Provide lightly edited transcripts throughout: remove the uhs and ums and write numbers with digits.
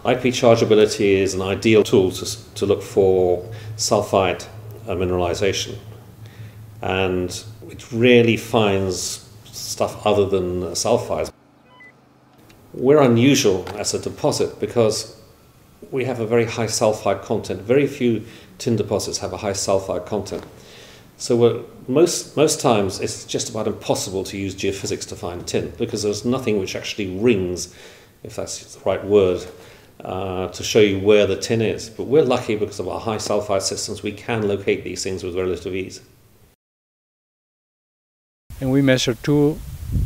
IP chargeability is an ideal tool to look for sulfide mineralization, and it rarely finds stuff other than sulfides. We're unusual as a deposit because we have a very high sulfide content. Very few tin deposits have a high sulfide content. So most times it's just about impossible to use geophysics to find tin, because there's nothing which actually rings, if that's the right word, to show you where the tin is. But we're lucky because of our high sulfide systems, we can locate these things with relative ease. And we measure two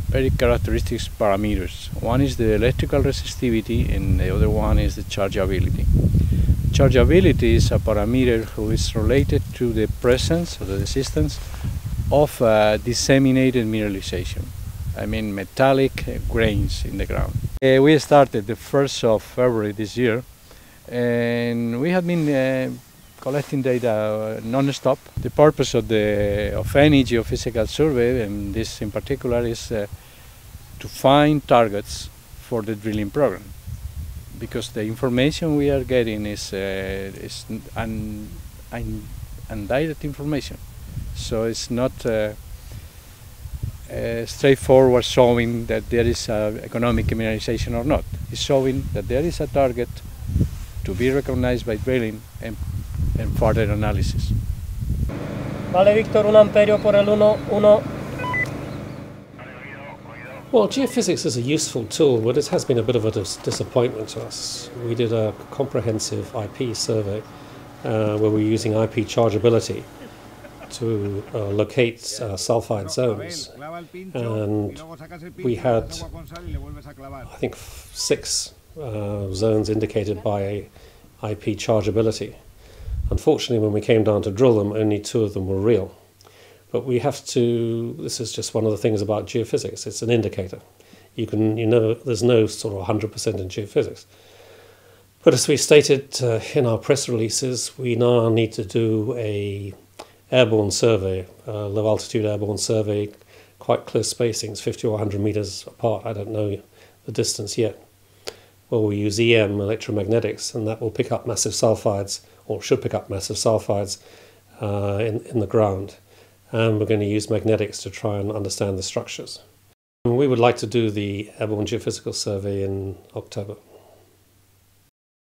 very characteristic parameters. One is the electrical resistivity and the other one is the chargeability. Chargeability is a parameter who is related to the presence or the existence of disseminated mineralization. I mean metallic grains in the ground. We started the 1st of February this year, and we have been collecting data non-stop. The purpose of any geophysical survey, and this in particular, is to find targets for the drilling program, because the information we are getting is indirect information, so it's not straightforward showing that there is economic mineralization or not. It's showing that there is a target to be recognized by drilling and further analysis. Vale, Víctor, 1 amperio por el 1. Well, geophysics is a useful tool, but it has been a bit of a disappointment to us. We did a comprehensive IP survey where we were using IP chargeability to locate sulfide zones, and we had, I think, 6 zones indicated by IP chargeability. Unfortunately, when we came down to drill them, only 2 of them were real. But we have to, this is just one of the things about geophysics, it's an indicator. There's no sort of 100% in geophysics. But as we stated in our press releases, we now need to do a airborne survey, low altitude airborne survey, quite close spacings, 50 or 100 meters apart, I don't know the distance yet, where we use EM, electromagnetics, and that will pick up massive sulfides, or should pick up massive sulfides in the ground. And we're going to use magnetics to try and understand the structures. We would like to do the airborne geophysical survey in October.